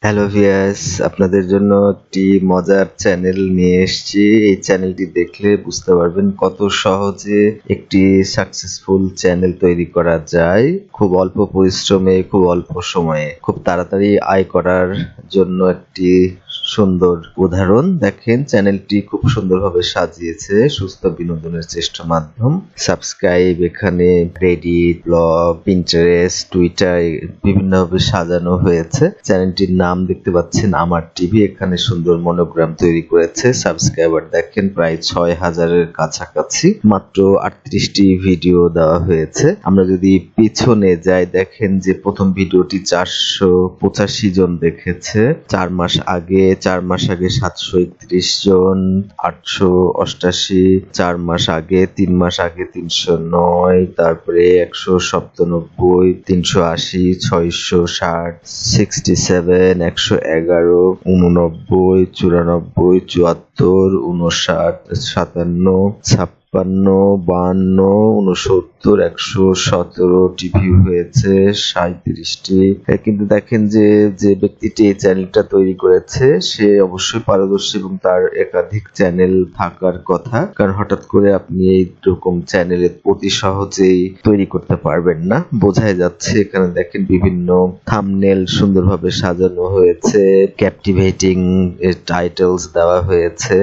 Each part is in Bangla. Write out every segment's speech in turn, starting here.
হ্যালো ভিউয়ার্স, আপনাদের জন্য একটি মজার চ্যানেল নিয়ে এসেছি। এই চ্যানেলটি দেখলে বুঝতে পারবেন কত সহজে একটি সাকসেসফুল চ্যানেল তৈরি করা যায়। খুব অল্প পরিশ্রমে, খুব অল্প সময়ে, খুব তাড়াতাড়ি আয় করার জন্য একটি সুন্দর উদাহরণ। দেখেন, চ্যানেলটি খুব সুন্দরভাবে সাজিয়েছে সুস্থ বিনোদনের শ্রেষ্ঠ মাধ্যম। সাবস্ক্রাইব, এখানে রেডিট, ব্লগ, পিন্টারেস্ট, টুইটার বিভিন্নভাবে সাজানো হয়েছে। চ্যানেলটির নাম দেখতে পাচ্ছেন আমার টিভি। এখানে সুন্দর মনোগ্রাম তৈরি করেছে। সাবস্ক্রাইবার দেখেন প্রায় ৬,০০০-এর কাছাকাছি। মাত্র ৩৮টি ভিডিও দেওয়া হয়েছে। আমরা যদি পিছনে যাই, দেখেন যে প্রথম ভিডিওটি ৪৮৫ জন দেখেছে ৪ মাস আগে। ৪ মাস আগে ৭৩১ জন, ৮৮৮, ৪ মাস আগে, ৩ মাস আগে ৩০৯, তারপরে ১৯৭, ৩৮০, ৬৬০, 67, ১১১, ৮৯, ৯৪, ৭৪, ৫৯, ৫৭, ৫২, ৬৯, ১১৭টি ভিউ হয়েছে, ৩৭টি। কিন্তু দেখেন যে যে ব্যক্তিটি এই চ্যানেলটা তৈরি করেছে সে অবশ্যই পারদর্শী এবং তার একাধিক চ্যানেল থাকার কথা, কারণ হঠাৎ করে আপনি এইরকম চ্যানেলে অতি সহজেই তৈরি করতে পারবেন না। বোঝাই যাচ্ছে। এখানে দেখেন বিভিন্ন থাম্বনেল সুন্দরভাবে সাজানো হয়েছে, ক্যাপটিভেটিং টাইটেলস দেওয়া হয়েছে।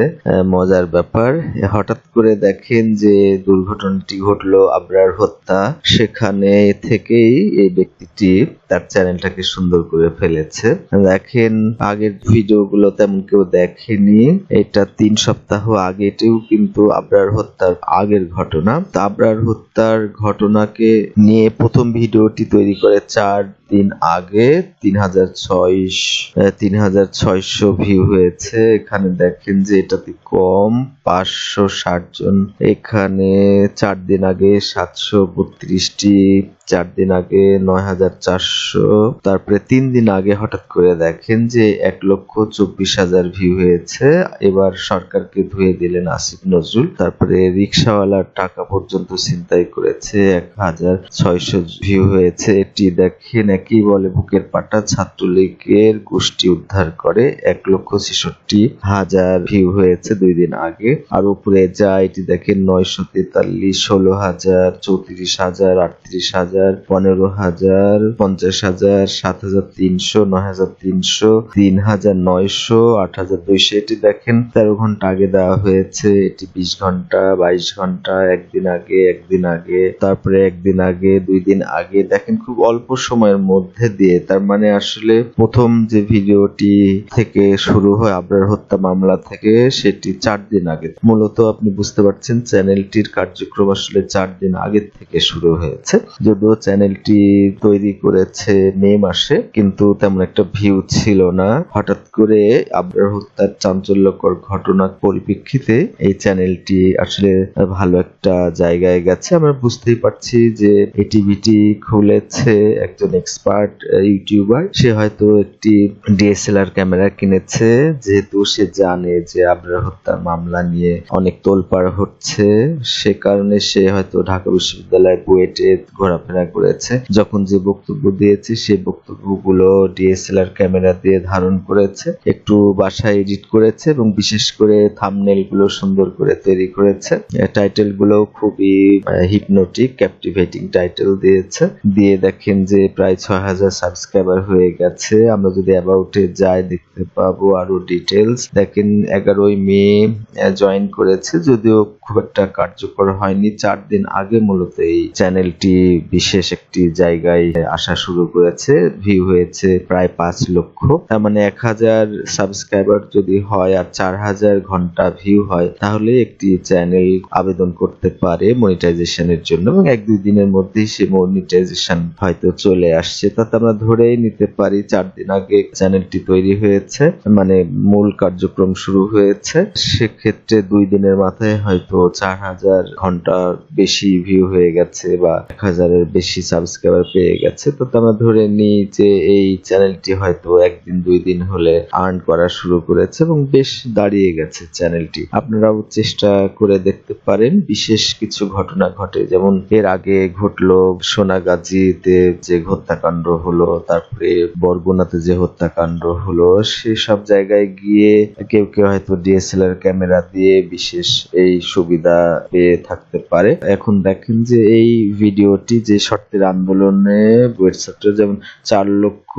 মজার ব্যাপার, হঠাৎ করে দেখেন যে দুর্ঘটনাটি ঘটলো আবরার হত্যা, সেখানে থেকেই এই ব্যক্তিটি তার চ্যানেলটাকে সুন্দর করে ফেলেছে। দেখেন, আগের ভিডিওগুলো তেমন কেউ দেখেনি। এটা ৩ সপ্তাহ আগে, এটাও কিন্তু আবরার হত্যার আগের ঘটনা। তো আবরার হত্যার ঘটনাকে নিয়ে প্রথম ভিডিওটি তৈরি করে ৪ দিন আগে ৩,৬০০ ভিউ হয়েছে। এখানে দেখেন যে এটাতে কম ৫৬০ জন। এখানে ৪ দিন আগে ৭৩২টি, ৪ দিন আগে ৯,৪০০, তারপরে ৩ দিন আগে হঠাৎ করে দেখেন যে ১,২৪,০০০ ভিউ হয়েছে। এবার সরকারকে ধুয়ে দিলেন আসিফ নজরুল। তারপরে রিকশাওয়ালার টাকা পর্যন্ত ছিনতাই করেছে, ১,৬০০ ভিউ হয়েছে। এটি দেখেন, একই বলে বুকের পাটা, ছাত্রলীগের গোষ্ঠী উদ্ধার করে, ১,৬৬,০০০ ভিউ হয়েছে ২ দিন আগে। আর উপরে যায়, এটি দেখেন ৯৪৩, ১৬,০০০, ৩৪,০০০, ৩৮,০০০, ১৫,০০০, ৫০,০০০, ৭,৩০০, ৯,৩০০, ৩,৯০০, ৮,২০০। এটি দেখেন ১৩ ঘন্টা আগে দেওয়া হয়েছে। এটি ২০ ঘন্টা, ২২ ঘন্টা, একদিন আগে, তারপরে একদিন আগে, ২ দিন আগে। দেখেন খুব অল্প সময়ের মধ্যে দিয়ে, তার মানে আসলে প্রথম যে ভিডিওটি থেকে শুরু হয় আবরার হত্যা মামলা থেকে, সেটি ৪ দিন আগে। মূলত আপনি বুঝতে পারছেন চ্যানেলটির কার্যক্রম আসলে ৪ দিন আগে থেকে শুরু হয়েছে। যদিও চ্যানেলটি তৈরি করেছে মে মাসে, কিন্তু তেমন একটা ভিউ ছিল না। হঠাৎ করে আবরার হত্যার চাঞ্চল্যকর ঘটনার পরিপ্রেক্ষিতে এই চ্যানেলটি আসলে ভালো একটা জায়গায় গেছে। আমরা বুঝতেই পারছি যে এই টিভিটি খুলেছে একজন এক্সপার্ট ইউটিউবার। সে হয়তো একটি ডিএসএলআর ক্যামেরা কিনেছে, যেহেতু সে জানে যে আবরার হত্যার মামলা নিয়ে অনেক তোলপাড় হচ্ছে। সে কারণে সে হয়তো ঢাকা বিশ্ববিদ্যালয়ের বুয়েটে ঘোরাফেরা করেছে। যখন যে বক্তব্য দিয়েছে সেই বক্তব্যগুলো ডিএসএলআর ক্যামেরা দিয়ে ধারণ করেছে, একটু বাসায় এডিট করেছে এবং বিশেষ করে থাম্বনেল গুলো সুন্দর করে তৈরি করেছে। টাইটেল গুলো খুবই হিপনোটিক, ক্যাপটিভেটিং টাইটেল দিয়েছে। দিয়ে দেখেন যে প্রায় ৬,০০০ সাবস্ক্রাইবার হয়ে গেছে। আমরা যদি অ্যাবাউটে যাই দেখতে পাবো আরো ডিটেলস। দেখেন ১১ই মে জয়েন করেছে, যদিও খুব একটা কার্যকর হয়নি। ৪ দিন আগে মূলত এই চ্যানেলটি বিশেষ একটি জায়গায় আসা শুরু করেছে। ভিউ হয়েছে প্রায় ৫ লক্ষ। তার মানে ১,০০০ সাবস্ক্রাইবার যদি হয় আর ৪,০০০ ঘন্টা ভিউ হয়, তাহলে একটি চ্যানেল আবেদন করতে পারে মনিটাইজেশনের জন্য, এবং ১-২ দিনের মধ্যেই সে মনিটাইজেশন হয়তো চলে আসছে। তাতে আমরা ধরেই নিতে পারি ৪ দিন আগে চ্যানেলটি তৈরি হয়েছে, মানে মূল কার্যক্রম শুরু হয়েছে। সেক্ষেত্রে ২ দিনের মাথায় হয়তো ৪,০০০ ঘন্টা বেশি ভিউ হয়ে গেছে বা ১,০০০-এর বেশি সাবস্ক্রাইবার পেয়ে গেছে। তো আমরা ধরে নিই যে এই চ্যানেলটি হয়তো ১ দিন ২ দিন হলে আর্ন করা শুরু করেছে এবং বেশ দাঁড়িয়ে গেছে চ্যানেলটি। আপনারাও চেষ্টা করে দেখতে পারেন। বিশেষ কিছু ঘটনা ঘটে, যেমন এর আগে ঘটলো সোনাগাজীতে যে হত্যাকাণ্ড হত্যাকাণ্ড হলো, তারপরে বরগুনাতে যে হত্যাকাণ্ড হলো, সেসব জায়গায় গিয়ে কেউ কেউ হয়তো ডিএসএলআর ক্যামেরা দিয়ে বিশেষ এই সুবিধা পেয়ে থাকতে পারে। এখন দেখেন যে এই ভিডিওটি যে শর্তের আন্দোলনে বুয়েট ছাত্র, যেমন 4 লক্ষ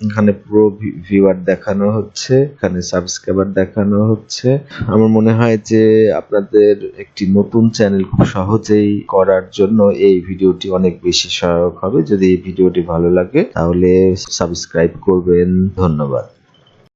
এখানে পুরো ভিউয়ার দেখানো হচ্ছে, এখানে সাবস্ক্রাইবার দেখানো হচ্ছে। আমার মনে হয় যে আপনাদের একটি নতুন চ্যানেল খুব সহজেই করার জন্য এই ভিডিওটি অনেক বেশি সহায়ক হবে। যদি এই ভিডিওটি ভালো লাগে তাহলে সাবস্ক্রাইব করবেন। ধন্যবাদ।